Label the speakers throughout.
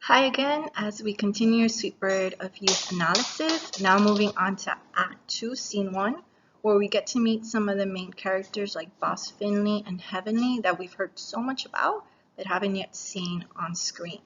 Speaker 1: Hi again, as we continue Sweetbird of Youth analysis, now moving on to Act 2, Scene 1, where we get to meet some of the main characters like Boss Finley and Heavenly that we've heard so much about but haven't yet seen on screen.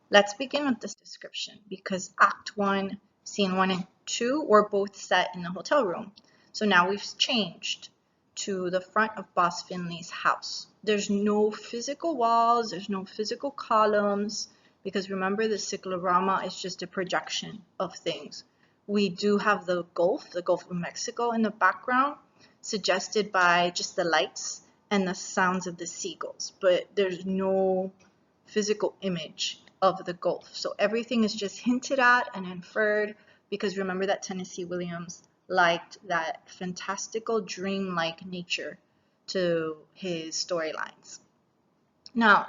Speaker 1: Let's begin with this description because Act 1, Scene 1 and 2 were both set in the hotel room. So now we've changed to the front of Boss Finley's house. There's no physical walls, there's no physical columns, because remember the cyclorama is just a projection of things. We do have the Gulf of Mexico in the background, suggested by just the lights and the sounds of the seagulls, but there's no physical image of the Gulf. So everything is just hinted at and inferred because remember that Tennessee Williams liked that fantastical dream-like nature to his storylines. Now,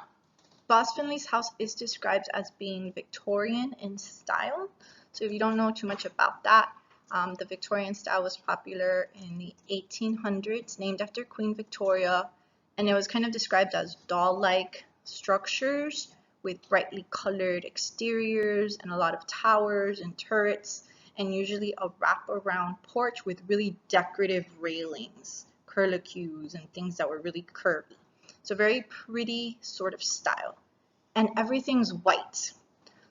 Speaker 1: Boss Finley's house is described as being Victorian in style. So if you don't know too much about that, the Victorian style was popular in the 1800s, named after Queen Victoria, and it was kind of described as doll-like structures with brightly colored exteriors and a lot of towers and turrets, and usually a wrap-around porch with really decorative railings, curlicues, and things that were really curvy. So very pretty sort of style. And everything's white.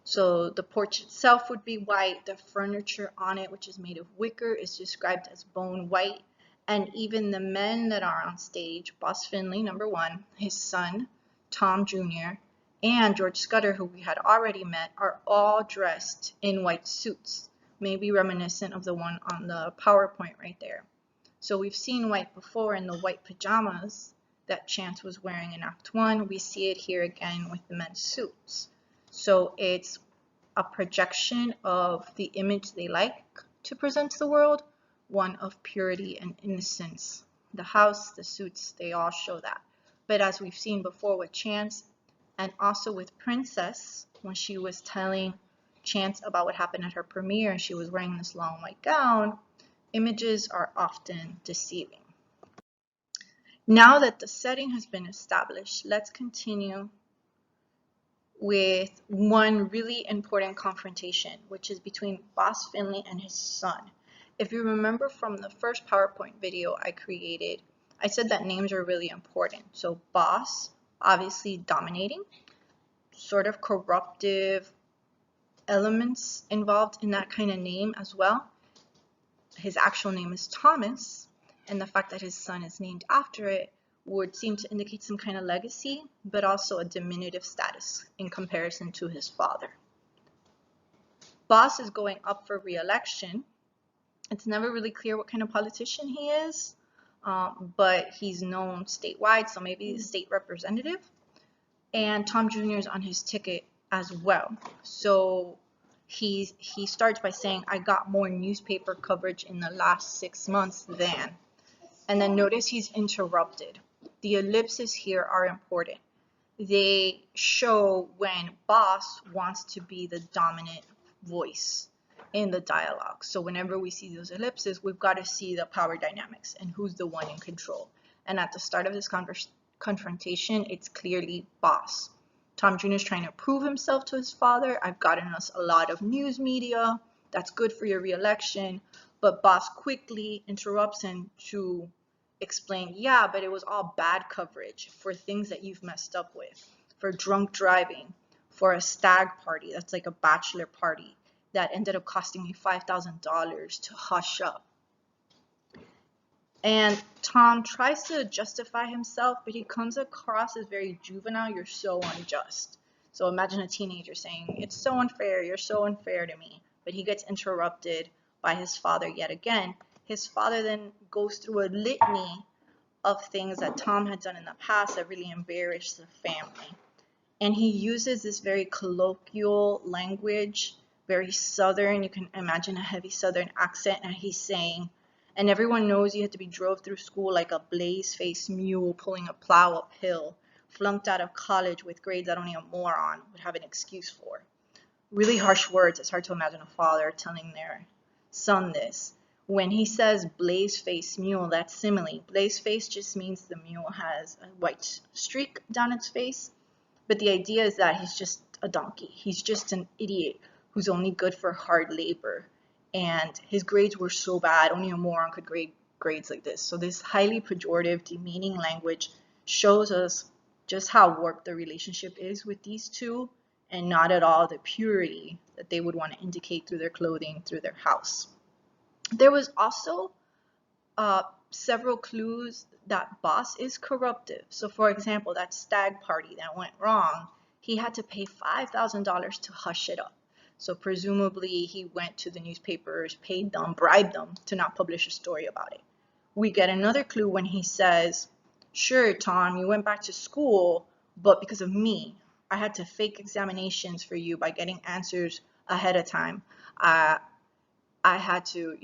Speaker 1: So the porch itself would be white. The furniture on it, which is made of wicker, is described as bone white. And even the men that are on stage, Boss Finley, number one, his son, Tom Jr., and George Scudder, who we had already met, are all dressed in white suits, maybe reminiscent of the one on the PowerPoint right there. So we've seen white before in the white pajamas that Chance was wearing in Act 1. We see it here again with the men's suits. So it's a projection of the image they like to present to the world, one of purity and innocence. The house, the suits, they all show that. But as we've seen before with Chance and also with Princess, when she was telling Chance about what happened at her premiere and she was wearing this long white gown, images are often deceiving. Now that the setting has been established, let's continue with one really important confrontation, which is between Boss Finley and his son. If you remember from the first PowerPoint video I created, I said that names are really important. So Boss, obviously dominating, sort of corruptive elements involved in that kind of name as well. His actual name is Thomas, and the fact that his son is named after it would seem to indicate some kind of legacy, but also a diminutive status in comparison to his father. Boss is going up for re-election. It's never really clear what kind of politician he is, but he's known statewide, so maybe he's a state representative. And Tom Jr. is on his ticket as well. So he starts by saying, I got more newspaper coverage in the last 6 months than. And then notice he's interrupted. The ellipses here are important. They show when Boss wants to be the dominant voice in the dialogue. So whenever we see those ellipses, we've got to see the power dynamics and who's the one in control. And at the start of this confrontation, it's clearly Boss. Tom Jr. is trying to prove himself to his father. I've gotten us a lot of news media. That's good for your re-election. But Boss quickly interrupts him to explain, yeah, but it was all bad coverage for things that you've messed up with, for drunk driving, for a stag party that's like a bachelor party that ended up costing me $5,000 to hush up. And Tom tries to justify himself, but he comes across as very juvenile. You're so unjust. So imagine a teenager saying, it's so unfair, you're so unfair to me. But he gets interrupted by his father yet again. His father then goes through a litany of things that Tom had done in the past that really embarrassed the family. And he uses this very colloquial language, very Southern. You can imagine a heavy Southern accent, and he's saying, and everyone knows you had to be drove through school like a blaze-faced mule pulling a plow uphill, flunked out of college with grades that only a moron would have an excuse for. Really harsh words. It's hard to imagine a father telling their son this. When he says blaze-faced mule, that's simile. Blaze-face just means the mule has a white streak down its face, but the idea is that he's just a donkey. He's just an idiot who's only good for hard labor. And his grades were so bad, only a moron could grade grades like this. So this highly pejorative, demeaning language shows us just how warped the relationship is with these two, and not at all the purity that they would want to indicate through their clothing, through their house. There was also several clues that Boss is corruptive. So for example, that stag party that went wrong, he had to pay $5,000 to hush it up. So presumably he went to the newspapers, paid them, bribed them to not publish a story about it. We get another clue when he says, sure, Tom, you went back to school, but because of me, I had to fake examinations for you by getting answers ahead of time. I had to,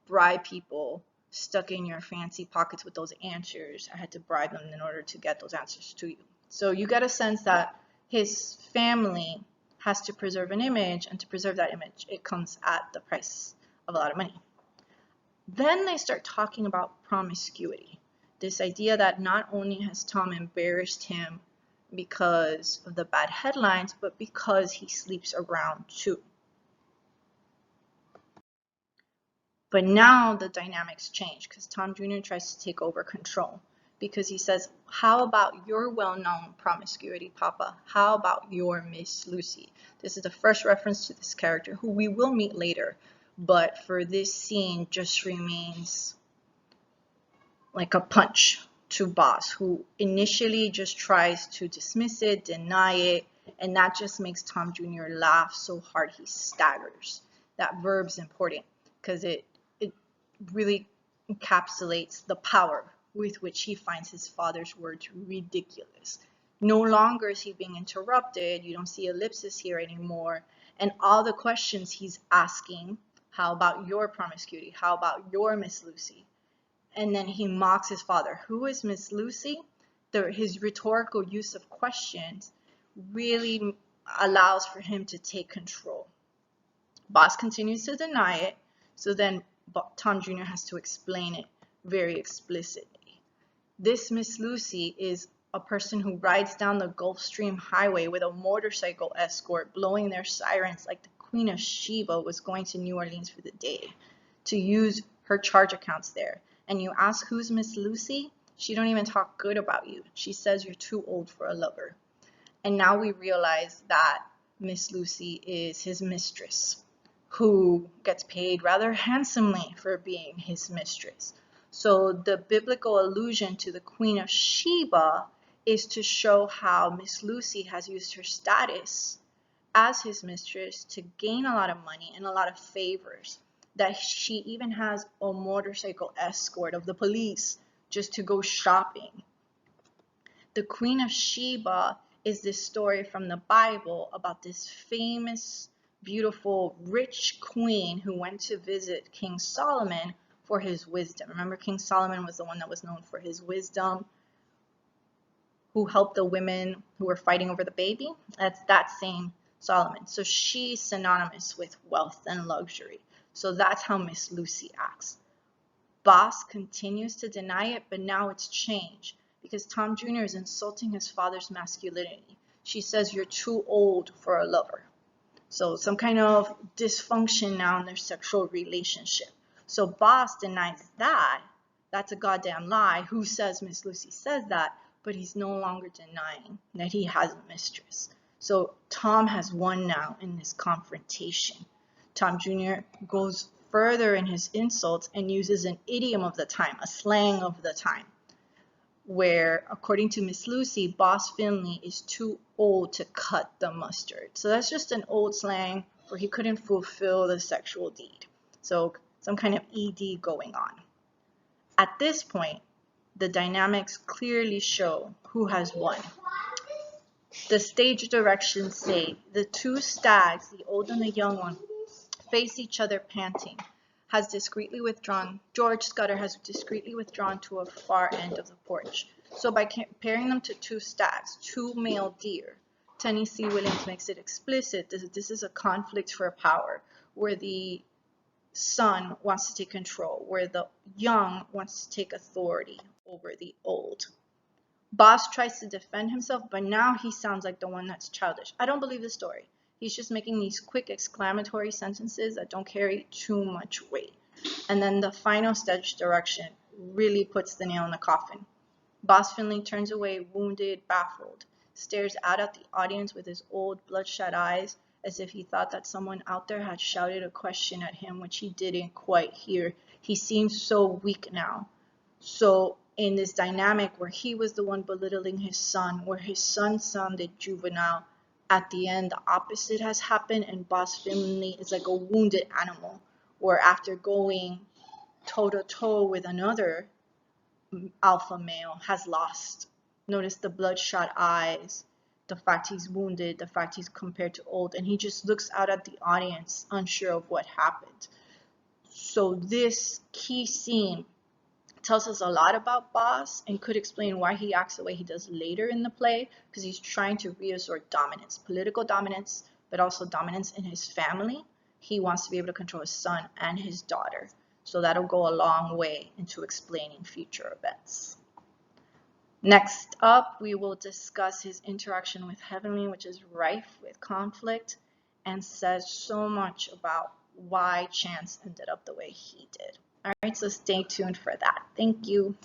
Speaker 1: bribe people stuck in your fancy pockets with those answers. I had to bribe them in order to get those answers to you. So you get a sense that his family has to preserve an image, and to preserve that image, it comes at the price of a lot of money. Then they start talking about promiscuity. This idea that not only has Tom embarrassed him because of the bad headlines, but because he sleeps around too. But now the dynamics change because Tom Jr. tries to take over control, because he says, how about your well-known promiscuity, Papa? How about your Miss Lucy? This is the first reference to this character, who we will meet later, but for this scene just remains like a punch to Boss, who initially just tries to dismiss it, deny it, and that just makes Tom Jr. laugh so hard he staggers. That verb's important because it really encapsulates the power with which he finds his father's words ridiculous. No longer is he being interrupted. You don't see ellipsis here anymore. And all the questions he's asking, how about your promiscuity? How about your Miss Lucy? And then he mocks his father. Who is Miss Lucy? His rhetorical use of questions really allows for him to take control. Boss continues to deny it, so then Tom Jr. has to explain it very explicitly. This Miss Lucy is a person who rides down the Gulfstream Highway with a motorcycle escort, blowing their sirens like the Queen of Sheba was going to New Orleans for the day to use her charge accounts there. And you ask, who's Miss Lucy? She don't even talk good about you. She says you're too old for a lover. And now we realize that Miss Lucy is his mistress, who gets paid rather handsomely for being his mistress. So the biblical allusion to the Queen of Sheba is to show how Miss Lucy has used her status as his mistress to gain a lot of money and a lot of favors, that she even has a motorcycle escort of the police just to go shopping. The Queen of Sheba is this story from the Bible about this famous, beautiful, rich queen who went to visit King Solomon for his wisdom. Remember, King Solomon was the one that was known for his wisdom, who helped the women who were fighting over the baby. That's that same Solomon. So she's synonymous with wealth and luxury. So that's how Miss Lucy acts. Boss continues to deny it, but now it's changed because Tom Jr. is insulting his father's masculinity. She says, you're too old for a lover. So some kind of dysfunction now in their sexual relationship. So Boss denies that. That's a goddamn lie. Who says Miss Lucy says that? But he's no longer denying that he has a mistress. So Tom has won now in this confrontation. Tom Jr. goes further in his insults and uses an idiom of the time, a slang of the time, where, according to Miss Lucy, Boss Finley is too old to cut the mustard. So that's just an old slang where he couldn't fulfill the sexual deed. So some kind of ED going on. At this point, the dynamics clearly show who has won. The stage directions say the two stags, the old and the young one, face each other panting. George Scudder has discreetly withdrawn to a far end of the porch. So by comparing them to two stags, two male deer, Tennessee Williams makes it explicit that this is a conflict for power, where the son wants to take control, where the young wants to take authority over the old. Boss tries to defend himself, but now he sounds like the one that's childish. I don't believe the story. He's just making these quick exclamatory sentences that don't carry too much weight. And then the final stage direction really puts the nail in the coffin. Boss Finley turns away, wounded, baffled, stares out at the audience with his old bloodshot eyes as if he thought that someone out there had shouted a question at him which he didn't quite hear. He seems so weak now. So in this dynamic where he was the one belittling his son, where his son sounded juvenile, at the end the opposite has happened and Boss Finley is like a wounded animal, where after going toe to toe with another alpha male has lost. Notice the bloodshot eyes, the fact he's wounded, the fact he's compared to old, and he just looks out at the audience unsure of what happened. So this key scene tells us a lot about Boss and could explain why he acts the way he does later in the play, because he's trying to reassert dominance, political dominance, but also dominance in his family. He wants to be able to control his son and his daughter. So that'll go a long way into explaining future events. Next up, we will discuss his interaction with Heavenly, which is rife with conflict and says so much about why Chance ended up the way he did. All right, so stay tuned for that. Thank you.